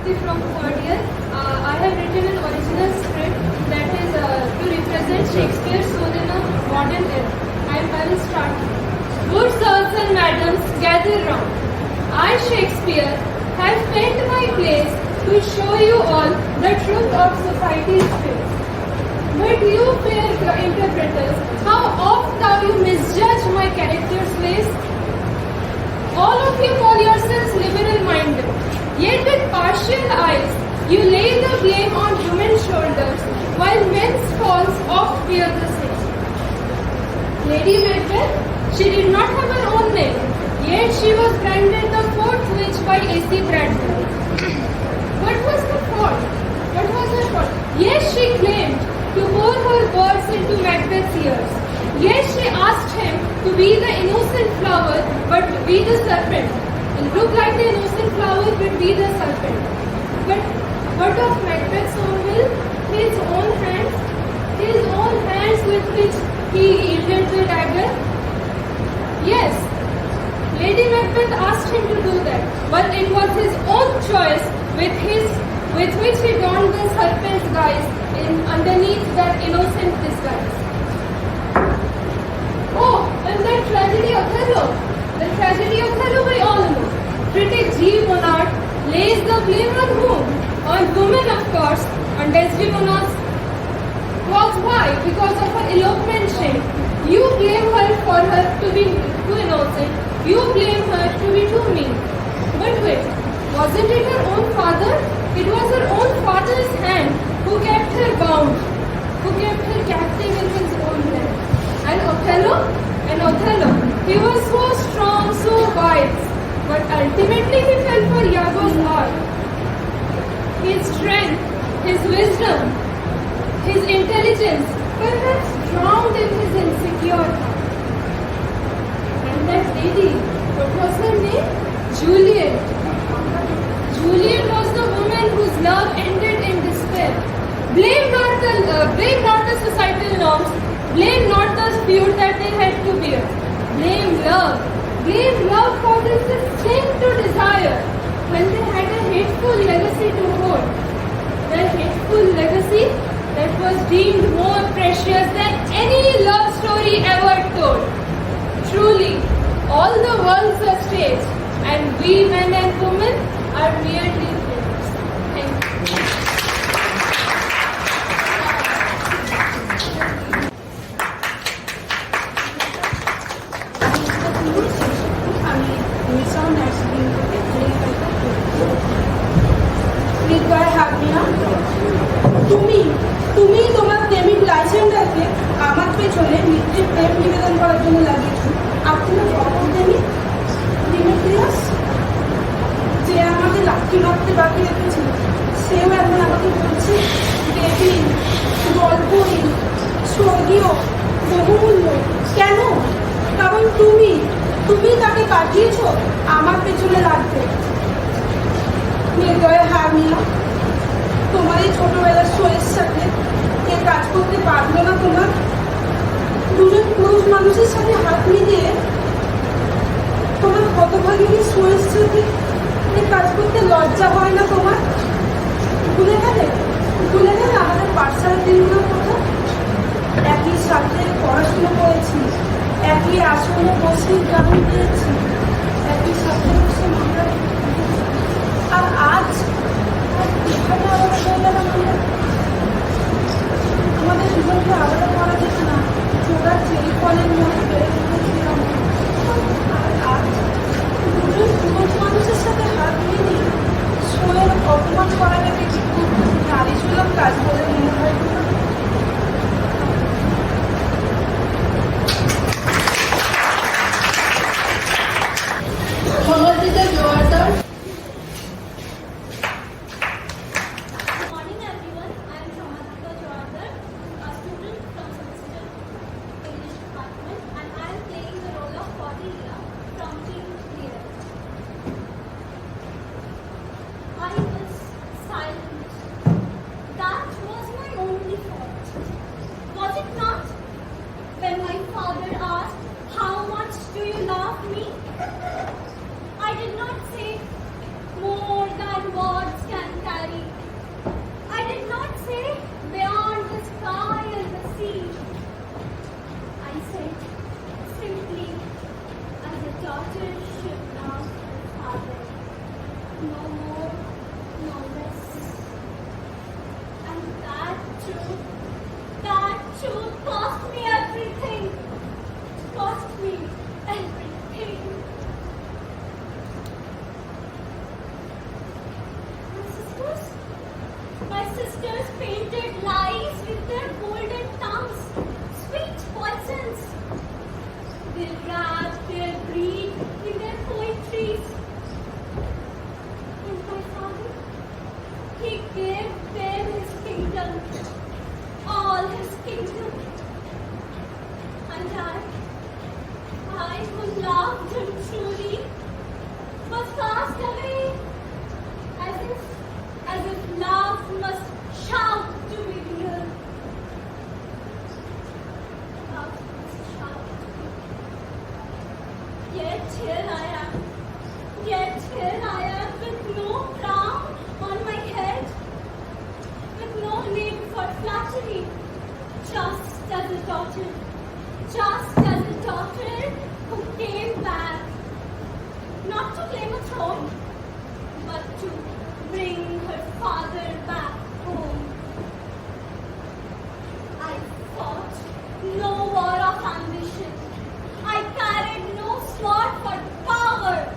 Shakti from third year. I have written an original script that is to represent Shakespeare's soul in a modern era. I will start. Good sirs and madams, gather round. I, Shakespeare, have penned my plays to show you all the truth of society's face. But you, fair interpreters, how oft thou you misjudge my character's place? All of you call yourselves liberal-minded, yet with partial eyes you lay the blame on women's shoulders, while men's faults oft bear the same. Lady Macbeth, she did not have her own name, yet she was branded the fourth witch by A.C. Bradbury. What was her fault? What was her fault? Yes, she claimed to pour her words into Macbeth's ears. Yes, she asked him to be the innocent flower, but be the serpent. And look like the innocent flower, but be the serpent. But what of Macbeth's own will? His own hands? His own hands with which he wielded the dagger? Yes, Lady Macbeth asked him to do that, but it was his own choice with which he donned the serpent's guise underneath that innocent disguise. Oh, and that tragedy Othello. The tragedy Othello we all know. Critic G. Bonnard lays the blame on whom? On women, of course, on Desdemona's cause. Why? Because of her elopement shame. You blame her for her to be too innocent. You blame her to be too mean. But wait, wasn't it her own father? It was her own father's hand who kept her bound, who kept her captive in his own land. And Othello, he was so strong, so wise, but ultimately he fell for Iago's art. His strength, his wisdom, his intelligence, perhaps drowned in his insecure heart. And that lady, what was her name? Juliet. Juliet was the woman whose love ended in despair. Blame not the societal norms. Blame not the feud that they had to bear. Blame love. Blame love for this thing to desire when they had a hateful legacy to hold. The hateful legacy that was deemed more precious than any love story ever told. Truly, all the world's a stage, and we men and women are merely players. Thank you. তুমি তোমার প্রেমিক লাইসেন্ডারকে আমার পেছনে মৃত্যুর প্রেম নিবেদন করার জন্য লাগিয়েছো। আর তুমি অপর প্রেমিক ডিমেট্রিয়াস, যে আমাকে লাঠি মারতে বাকি রেখেছিল, সেও এখন আমাকে বলছে দেবী, গল্পহীন, স্বর্গীয়, বহুমূল্য। কেন? কারণ তুমি তাকে পাঠিয়েছো আমার পেছনে লাগতে। হৃদয়ে হার নিও, তোমার এই ছোটবেলার শোয়ের সাথে কে কাজ করতে পারলো না তোমার? দুজন পুরুষ মানুষের সাথে হাত মিলিয়ে তোমার হতভাগিনী শোয়ের সাথে কাজ করতে লজ্জা হয় না তোমার? ভুলে গেলে আমাদের পাঠশালার দিনগুলোর কথা। একই সাথে পড়াশুনো করেছি, একই আসনে বসে গান পেয়েছি, একই সাথে বসে আমরা। আর আজ এখানে আলাদা হয়ে গেলাম আমরা। আমাদের দুজনকে আলাদা করা যেত না, চোরা চেরি ফলের মধ্যে বেড়ে উঠেছিলাম। আর আজ দুজন পুরুষ মানুষের সাথে হাত মিলিয়ে শোয়ের অপমান করাটাকে কিন্তু নারী সুলভ কাজ বলে মনে হয়। Good morning everyone, I am Samadika Jawardar, a student from I who loved him truly was cast away, as if love must shout to be real. Love must shout. Yet here I am, with no crown on my head, with no name for flattery, just as a daughter who came back, not to claim a throne, but to bring her father back home. I fought no war of ambition. I carried no sword for power.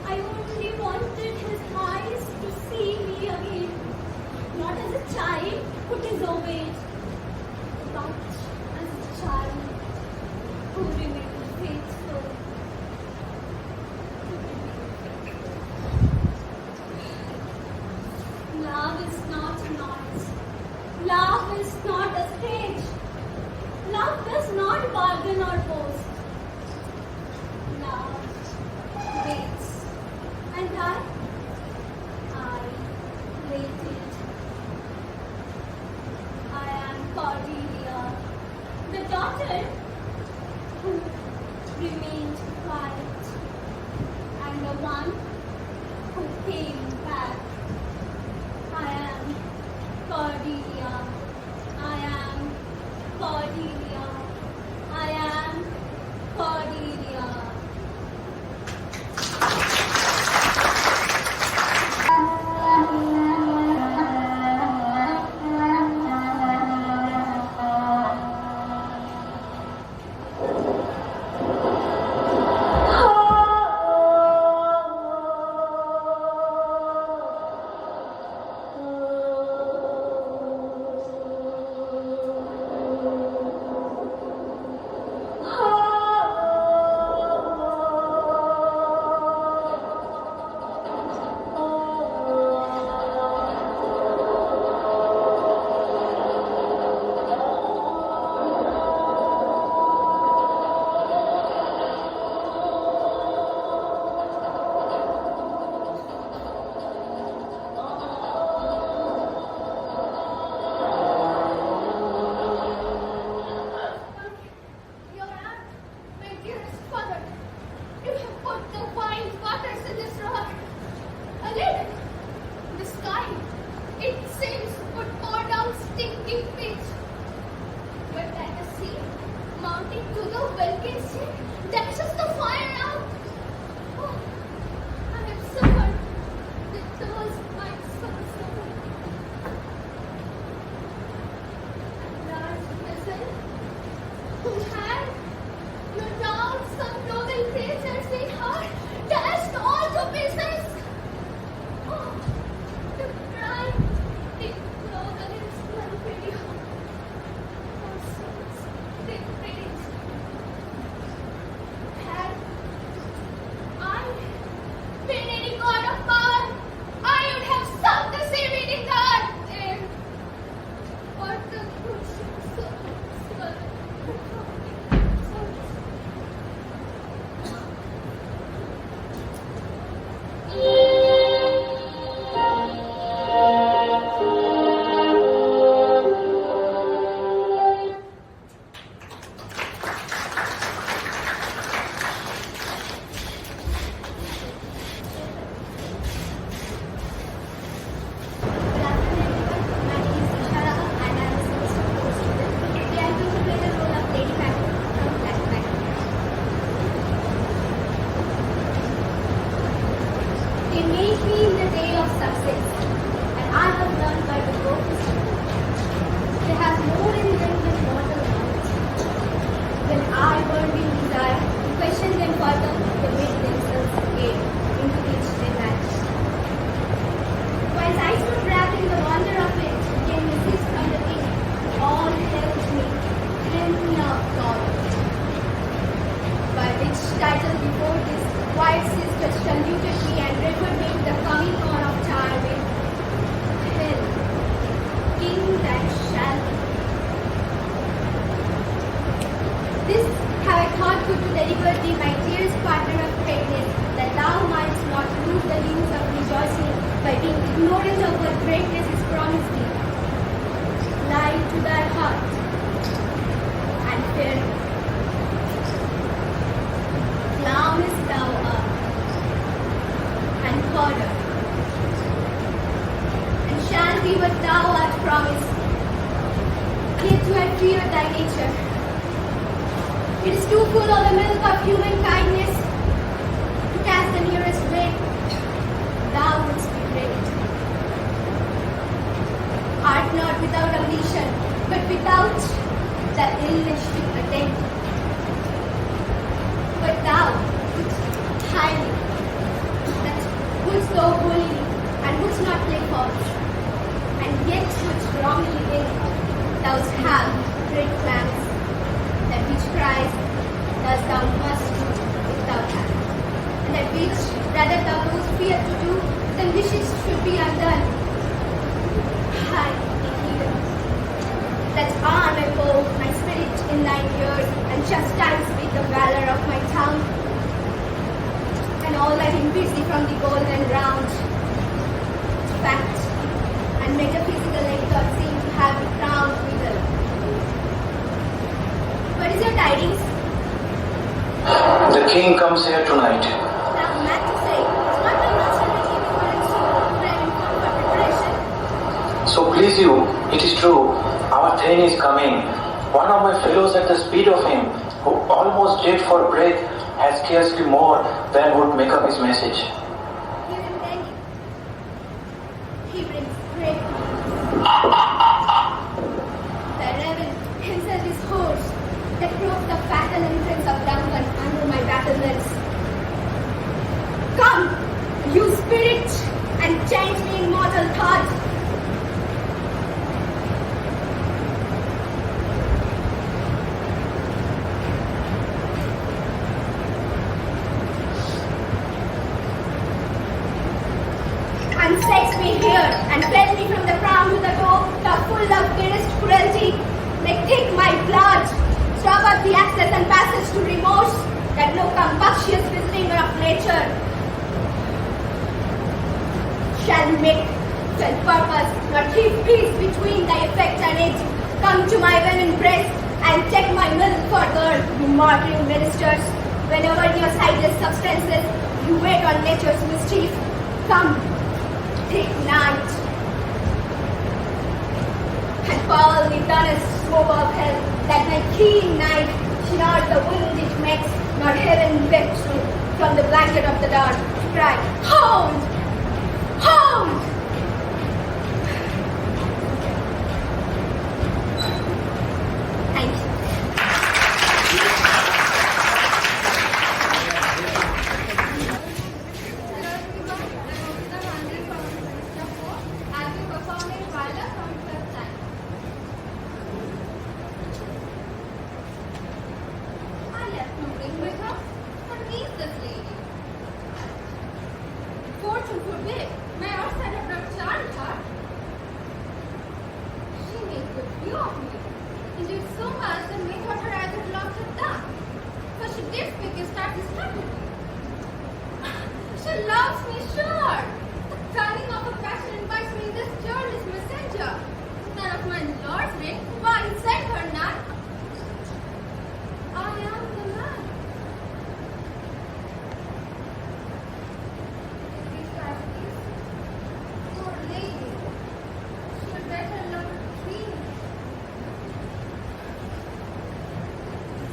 I only wanted his eyes to see me again, not as a child who disobeyed, but as a child who remained faithful. Love is not a noise. Love is not a stage. Love does not bargain or boast. Love waits. And I waited. I am Cordelia, the daughter who remained quiet, and the one who came back. I am Cordelia. I am Cordelia. I am Cordelia. here. Clownest thou art, and further, and shall be what thou art promised. Yet do I fear thy nature. It is too full of the milk of human kindness to cast the nearest way. Thou wouldst be great. Art not without ambition, but without the illness to attain. But thou wouldst highly, that wouldst go holy, and wouldst not play false, and yet wouldst wrongly think thou have great plans, that which cries, thus thou must do if thou hast, and that which rather thou dost fear to do than wishes should be undone. I, even, that arm and bow my spirit in thine ears, and chastise with the valor of my tongue, and all that impedes thee from the golden round. Fact and metaphysical length seem to have the crowned middle. What is your tidings? The king comes here tonight. Thou mad to say, is not my master making me for him so preparing for preparation? So please you, it is true, our Thane is coming. One of my fellows at the speed of him, who almost dead for breath, has scarcely more than would make up his message. Give him then. He brings great news. The raven himself is hoarse, that broke the fatal entrance of Duncan under my battlements. Come, you spirit, and change me in mortal thought. And set me here, and fed me from the crown to the toe, the full of dearest cruelty. Make thick my blood, stop up the access and passage to remorse, that no combustious visiting of nature shall make, shall purpose, nor keep peace between thy effect and it. Come to my venom breast, and take my will further, you murdering ministers. Whenever in your sightless substances you wait on nature's mischief, come, thick night, and fall the dullest smoke of hell, that my keen knife should not the wound it makes, nor heaven vex me from the blanket of the dark, to cry, hold! Hold! Thank you. I'll be performing Viola from first time. I left no ring with her. What means this lady? Fortune forbid, may our set of not charm her. She made good view of me. Indeed, so much that methought her eyes had lost her tongue. For she did speak and start distracted me. She loves me, sure. The turning of a passion invites me in this journey's messenger. None of my lord's ring, why he sent her none. I am the man. These tragedies, poor lady, she had better love a dream.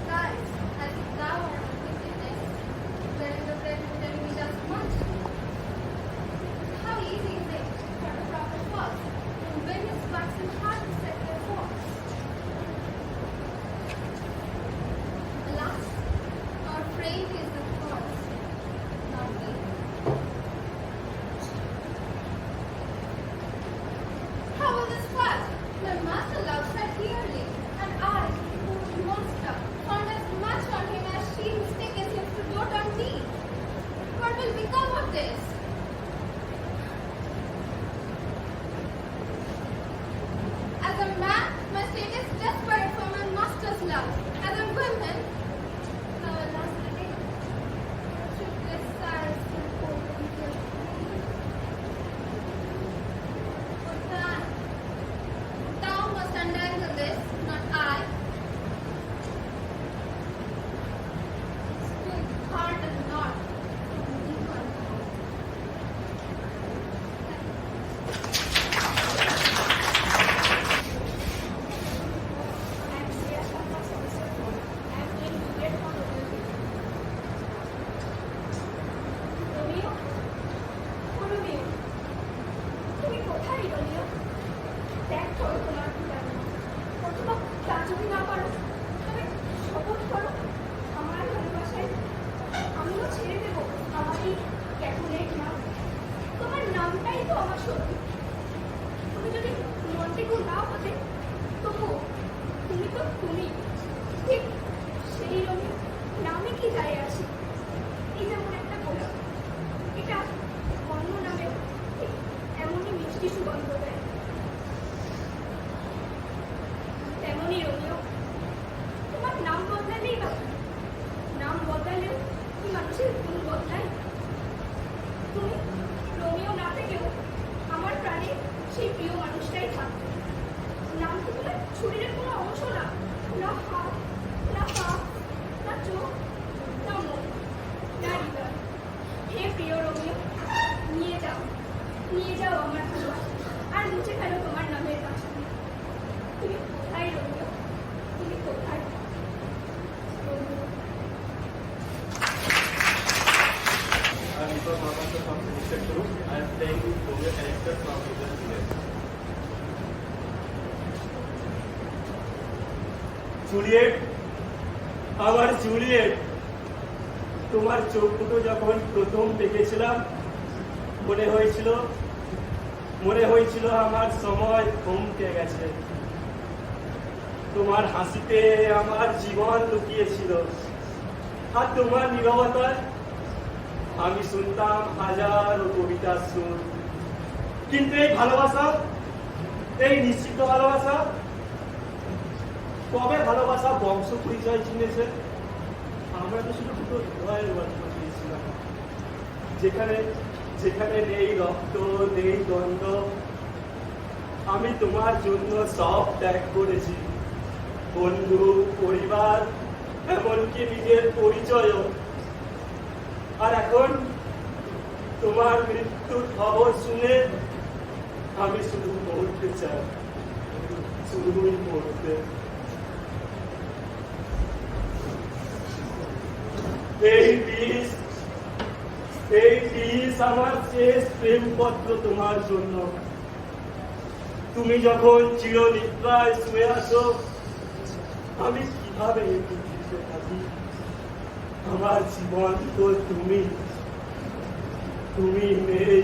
Skies, as if thou art a wickedness, wherein the bread would tell me just much. How easy is it for the prophet false, who win his bucks and heart to set their force. Alas, our freight is the cause, not we. How will this pass? My master loves her dearly, and I, poor monster, found as much on him as she mistakes him to dote on me. What will become of this? As a man, my state is desperate for my master's love. As a woman, alas, the day, shiftless sighs and open tears. But thou must untangle this, not I. Juliet, আমার Juliet, তোমার চোখ দুটো যখন প্রথম দেখেছিলাম মনে হয়েছিল আমার সময় থমকে গেছে। তোমার হাসিতে আমার জীবন লুকিয়েছিল, আর তোমার নীরবতায় আমি শুনতাম হাজারো কবিতার সুর। কিন্তু এই ভালোবাসা, এই নিশ্চিত ভালোবাসা, কবে ভালোবাসা বংশ পরিচয় চিনেছে? আমরা তো শুধু দুটো হৃদয়ের গল্প দিয়েছিলাম, যেখানে নেই রক্ত, নেই দ্বন্দ্ব। আমি তোমার জন্য সব ত্যাগ করেছি, বন্ধু, পরিবার, এমনকি নিজের পরিচয়ও। আর এখন তোমার মৃত্যুর খবর শুনে আমি শুধু মরতে চাই, শুধুই মরতে। এই পিস আমার শেষ প্রেমপত্র তোমার জন্য। তুমি যখন চিরনিদ্রায় শুয়ে আছো, আমি কিভাবে পৃথিবীতে থাকি? আমার জীবন তো তুমি নেই,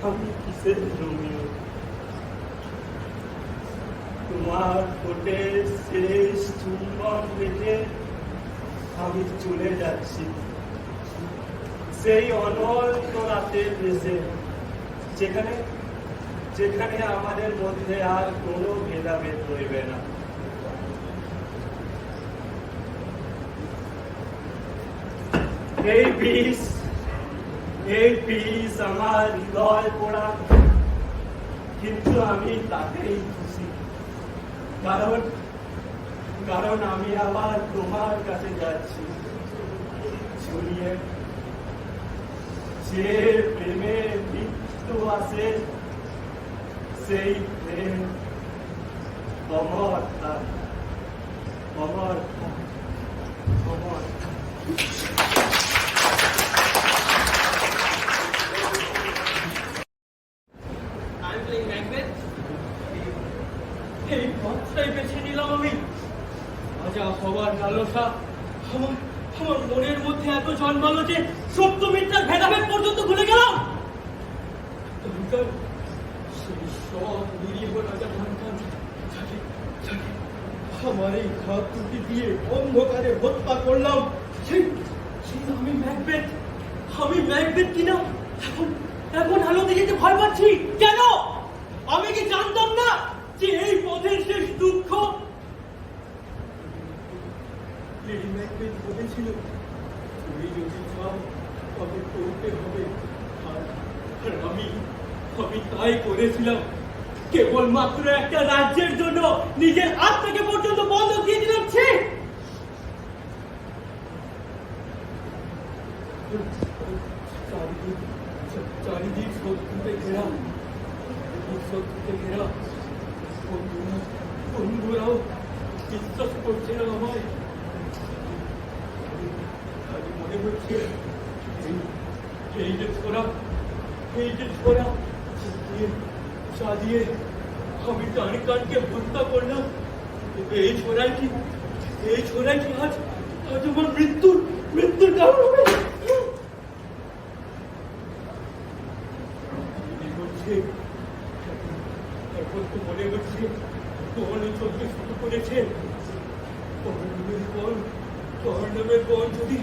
আমি কিসের রোমিও? তোমার ঠোঁটে শেষ চুম্বন রেখে আমি চলে যাচ্ছি সেই অনন্ত রাতের দেশে, যেখানে আমাদের মধ্যে আর কোনো ভেদাভেদ রইবে না। এই পিস আমার হৃদয় পোড়া, কিন্তু আমি তাতেই খুশি, কারণ আমি আবার তোমার কাছে যাচ্ছি। জুলিয়েট, যে প্রেমে মৃত্যু আসে, সেই প্রেম অমর থাক, অমর থাক, অমর থাক। এই পথটাই বেছে নিলাম আমি। রাজা হবার লালসা আমার মনের মধ্যে এত জন্মালো যে সত্য মিথ্যার ভেদাভেদ পর্যন্ত ভুলে গেলাম। সেই সব নিরীহ রাজা ভান্তাম আমার এই ঘাত টুটি দিয়ে অন্ধকারে হত্যা করলাম। সেই আমি ম্যাকবেথ কিনা এখন আলো দেখে ভয় পাচ্ছি। কেন? আমি কি জানতাম না যে এই পথের শেষ দুঃখ? বলেছিল তুমি যদি চাও তবে করতে হবে, আর আমি তাই করেছিলাম। কেবলমাত্র একটা রাজ্যের জন্য নিজের আত্মাকে পর্যন্ত বন্ধক দিয়ে দিলাম। চারিদিক শত্রুতে ঘেরা, বন্ধুরাও বিশ্বাস করছে না আমায়। মনে হচ্ছে এই যে ছোড়া চালিয়ে আমি টানিকানকে হত্যা করলাম, এই ছোড়াই কি আজ আমার মৃত্যুর কারণ হবে? এখন তো মনে হচ্ছে তোমার চলতে শুরু করেছে। পর্ণবের পর যদি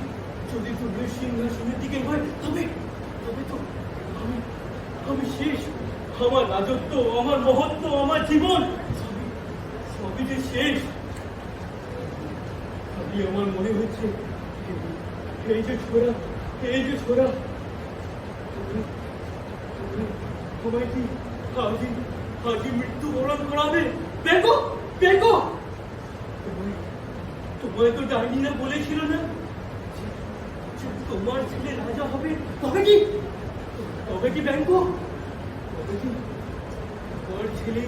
তুমি সিংহাসনের দিকে হয়, তবে তো আমি শেষ। আমার রাজত্ব, আমার মহত্ব, আমার জীবন সবই যে শেষ। আমার মনে হচ্ছে এই যে ছোড়া তোমায় কি আজই মৃত্যুবরণ করাবে? দেখো তোমায় তো ডাইনিরা বলেছিল না তোমার ছেলে রাজা হবে? তবে কি ব্যাংক, তোমার ছেলে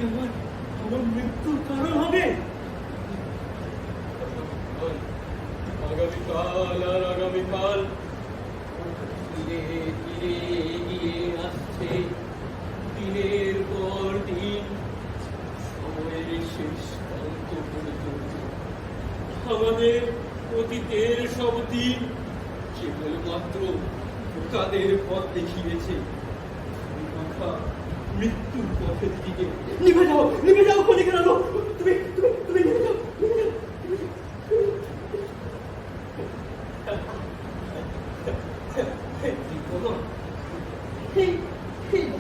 আমার মৃত্যুর কারণ হবে। আগামীকাল ধীরে ধীরে এগিয়ে আসছে দিনের পর দিন, সময়ের শেষ প্রান্ত পর্যন্ত। আমাদের অতীতের সব দিন কেবলমাত্র তাদের পথ দেখিয়েছে। মাথা মৃত্যুর পথের দিকে। নিভে যাও ক্ষণিকের আলো। তুমি তুমি তুমি নিভে যাও, নিভে যাও।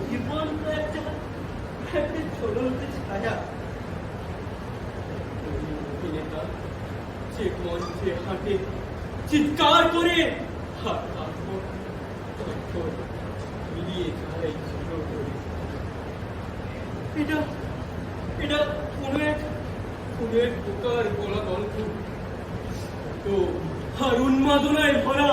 জীবন তো একটা ঝলন্ত ছায়া। অভিনেতা যে মঞ্চে হাঁটে চিৎকার করে, আর তারপর মিলিয়ে যায় ঝুলো করে। এটা কোনো এক পোকার গলা কণ্ঠ তো আর উন্মাদনায় ভরা।